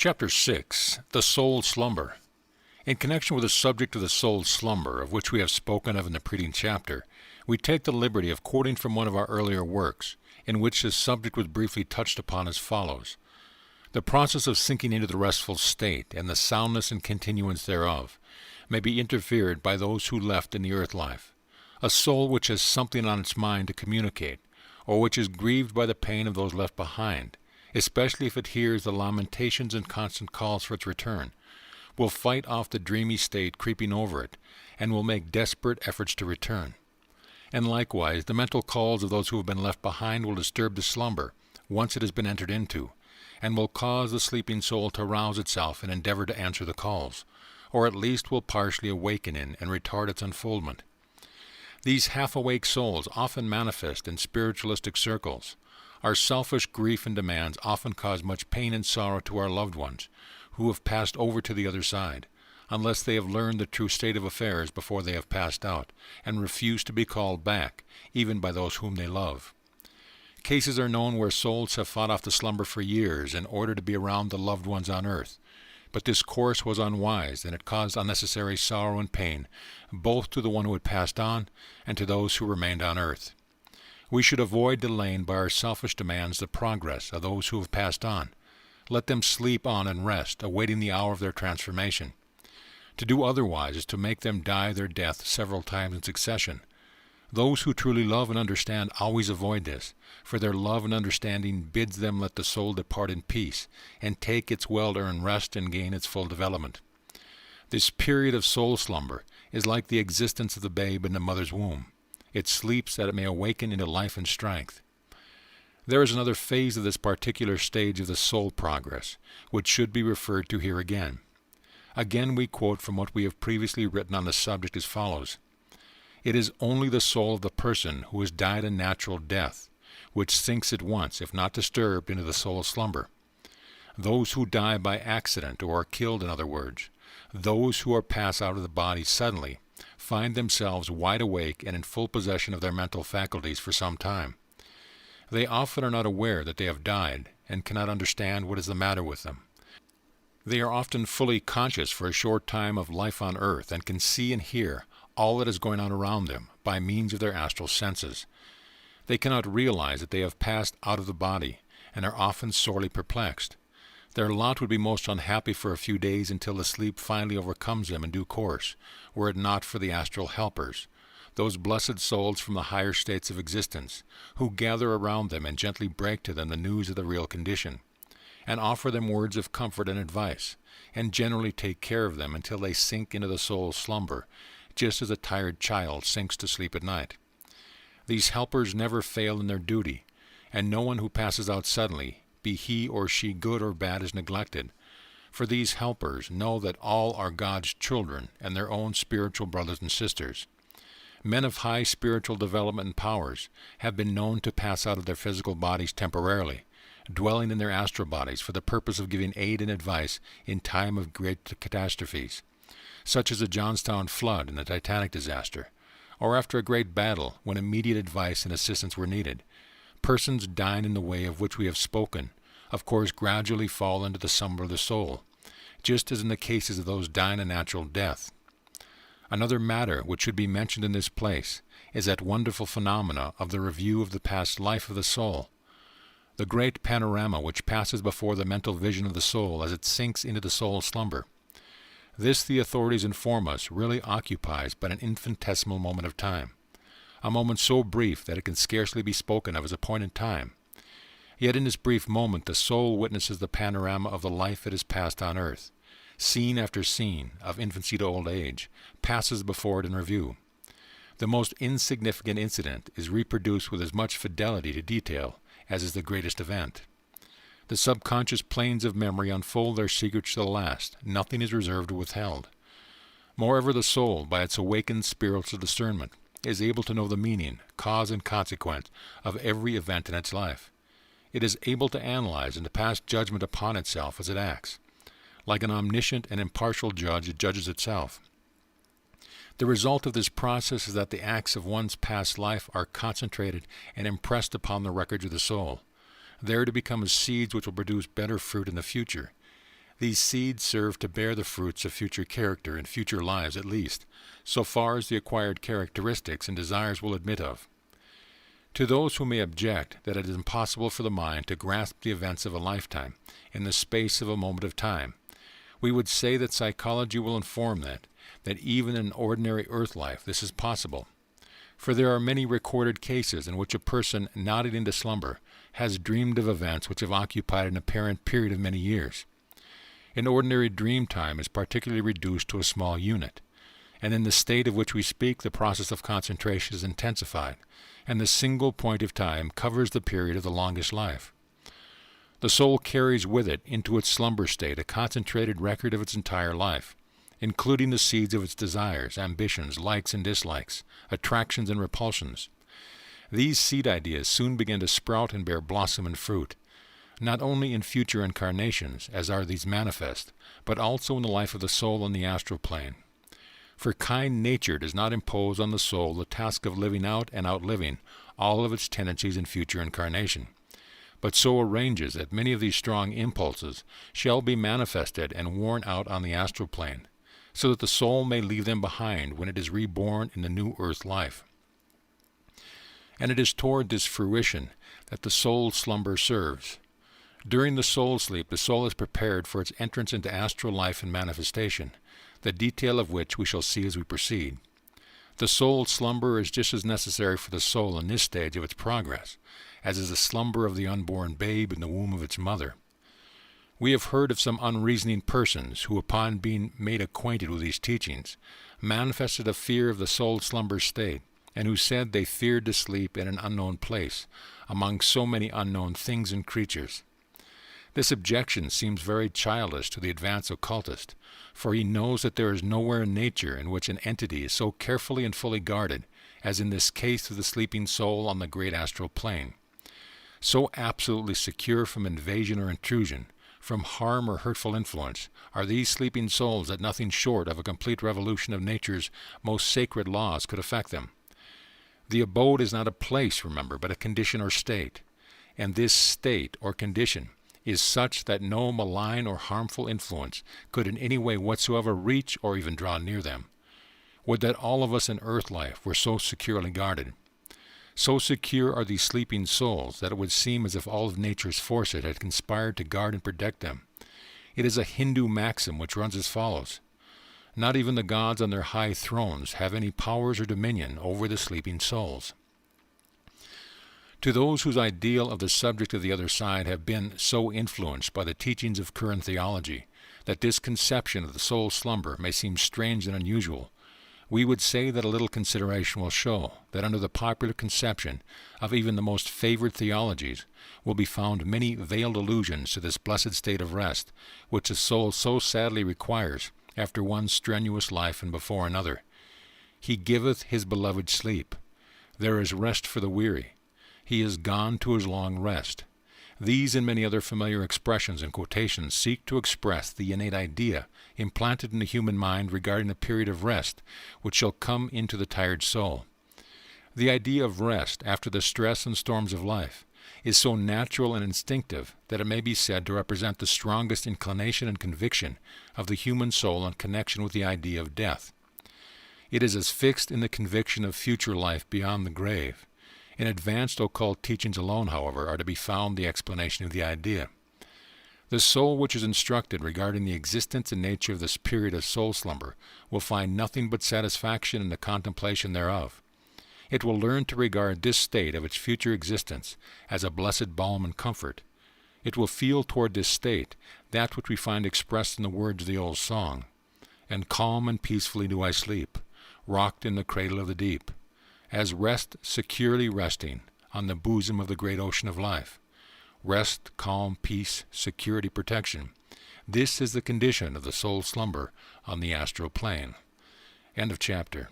Chapter 6. The Soul Slumber. In connection with the subject of the soul's slumber, of which we have spoken of in the preceding chapter, we take the liberty of quoting from one of our earlier works, in which this subject was briefly touched upon as follows. The process of sinking into the restful state, and the soundness and continuance thereof, may be interfered by those who left in the earth life. A soul which has something on its mind to communicate, or which is grieved by the pain of those left behind, especially if it hears the lamentations and constant calls for its return, will fight off the dreamy state creeping over it, and will make desperate efforts to return. And likewise, the mental calls of those who have been left behind will disturb the slumber, once it has been entered into, and will cause the sleeping soul to rouse itself and endeavor to answer the calls, or at least will partially awaken in and retard its unfoldment. These half-awake souls often manifest in spiritualistic circles. Our selfish grief and demands often cause much pain and sorrow to our loved ones, who have passed over to the other side, unless they have learned the true state of affairs before they have passed out, and refuse to be called back, even by those whom they love. Cases are known where souls have fought off the slumber for years in order to be around the loved ones on earth, but this course was unwise, and it caused unnecessary sorrow and pain, both to the one who had passed on and to those who remained on earth. We should avoid delaying by our selfish demands the progress of those who have passed on. Let them sleep on and rest, awaiting the hour of their transformation. To do otherwise is to make them die their death several times in succession. Those who truly love and understand always avoid this, for their love and understanding bids them let the soul depart in peace, and take its well-earned rest and gain its full development. This period of soul slumber is like the existence of the babe in the mother's womb. It sleeps that it may awaken into life and strength. There is another phase of this particular stage of the soul progress, which should be referred to here again. Again we quote from what we have previously written on the subject as follows. It is only the soul of the person who has died a natural death, which sinks at once, if not disturbed, into the soul slumber. Those who die by accident, or are killed in other words, those who are passed out of the body suddenly, find themselves wide awake and in full possession of their mental faculties for some time. They often are not aware that they have died, and cannot understand what is the matter with them. They are often fully conscious for a short time of life on earth, and can see and hear all that is going on around them by means of their astral senses. They cannot realize that they have passed out of the body, and are often sorely perplexed. Their lot would be most unhappy for a few days until the sleep finally overcomes them in due course, were it not for the astral helpers, those blessed souls from the higher states of existence, who gather around them and gently break to them the news of the real condition, and offer them words of comfort and advice, and generally take care of them until they sink into the soul's slumber, just as a tired child sinks to sleep at night. These helpers never fail in their duty, and no one who passes out suddenly, be he or she good or bad, is neglected, for these helpers know that all are God's children and their own spiritual brothers and sisters. Men of high spiritual development and powers have been known to pass out of their physical bodies temporarily, dwelling in their astral bodies for the purpose of giving aid and advice in time of great catastrophes, such as the Johnstown flood and the Titanic disaster, or after a great battle when immediate advice and assistance were needed. Persons dying in the way of which we have spoken, of course, gradually fall into the slumber of the soul, just as in the cases of those dying a natural death. Another matter which should be mentioned in this place is that wonderful phenomena of the review of the past life of the soul, the great panorama which passes before the mental vision of the soul as it sinks into the soul slumber. This, the authorities inform us, really occupies but an infinitesimal moment of time, a moment so brief that it can scarcely be spoken of as a point in time. Yet in this brief moment the soul witnesses the panorama of the life it has passed on earth. Scene after scene, of infancy to old age, passes before it in review. The most insignificant incident is reproduced with as much fidelity to detail as is the greatest event. The subconscious planes of memory unfold their secrets to the last. Nothing is reserved or withheld. Moreover, the soul, by its awakened spiritual discernment, is able to know the meaning, cause, and consequence of every event in its life. It is able to analyze and to pass judgment upon itself as it acts. Like an omniscient and impartial judge, it judges itself. The result of this process is that the acts of one's past life are concentrated and impressed upon the records of the soul, there to become as seeds which will produce better fruit in the future. These seeds serve to bear the fruits of future character in future lives at least, so far as the acquired characteristics and desires will admit of. To those who may object that it is impossible for the mind to grasp the events of a lifetime in the space of a moment of time, we would say that psychology will inform that even in ordinary earth life this is possible. For there are many recorded cases in which a person nodding into slumber has dreamed of events which have occupied an apparent period of many years. An ordinary dream time is particularly reduced to a small unit, and in the state of which we speak the process of concentration is intensified, and the single point of time covers the period of the longest life. The soul carries with it into its slumber state a concentrated record of its entire life, including the seeds of its desires, ambitions, likes and dislikes, attractions and repulsions. These seed ideas soon begin to sprout and bear blossom and fruit, not only in future incarnations, as are these manifest, but also in the life of the soul on the astral plane. For kind nature does not impose on the soul the task of living out and outliving all of its tendencies in future incarnation, but so arranges that many of these strong impulses shall be manifested and worn out on the astral plane, so that the soul may leave them behind when it is reborn in the new earth life. And it is toward this fruition that the soul slumber serves. During the soul sleep, the soul is prepared for its entrance into astral life and manifestation, the detail of which we shall see as we proceed. The soul slumber is just as necessary for the soul in this stage of its progress, as is the slumber of the unborn babe in the womb of its mother. We have heard of some unreasoning persons who, upon being made acquainted with these teachings, manifested a fear of the soul slumber state, and who said they feared to sleep in an unknown place, among so many unknown things and creatures. This objection seems very childish to the advanced occultist, for he knows that there is nowhere in nature in which an entity is so carefully and fully guarded as in this case of the sleeping soul on the great astral plane. So absolutely secure from invasion or intrusion, from harm or hurtful influence, are these sleeping souls that nothing short of a complete revolution of nature's most sacred laws could affect them. The abode is not a place, remember, but a condition or state, and this state or condition is such that no malign or harmful influence could in any way whatsoever reach or even draw near them. Would that all of us in earth life were so securely guarded. So secure are these sleeping souls that it would seem as if all of nature's forces had conspired to guard and protect them. It is a Hindu maxim which runs as follows: not even the gods on their high thrones have any powers or dominion over the sleeping souls. To those whose ideal of the subject of the other side have been so influenced by the teachings of current theology that this conception of the soul slumber may seem strange and unusual, we would say that a little consideration will show that under the popular conception of even the most favored theologies will be found many veiled allusions to this blessed state of rest, which the soul so sadly requires after one strenuous life and before another. He giveth his beloved sleep. There is rest for the weary. He is gone to his long rest. These and many other familiar expressions and quotations seek to express the innate idea implanted in the human mind regarding the period of rest which shall come into the tired soul. The idea of rest after the stress and storms of life is so natural and instinctive that it may be said to represent the strongest inclination and conviction of the human soul in connection with the idea of death. It is as fixed in the conviction of future life beyond the grave. In advanced occult teachings alone, however, are to be found the explanation of the idea. The soul which is instructed regarding the existence and nature of this period of soul slumber will find nothing but satisfaction in the contemplation thereof. It will learn to regard this state of its future existence as a blessed balm and comfort. It will feel toward this state that which we find expressed in the words of the old song: "And calm and peacefully do I sleep, rocked in the cradle of the deep, as rest securely resting on the bosom of the great ocean of life." Rest, calm, peace, security, protection. This is the condition of the soul slumber on the astral plane. End of chapter.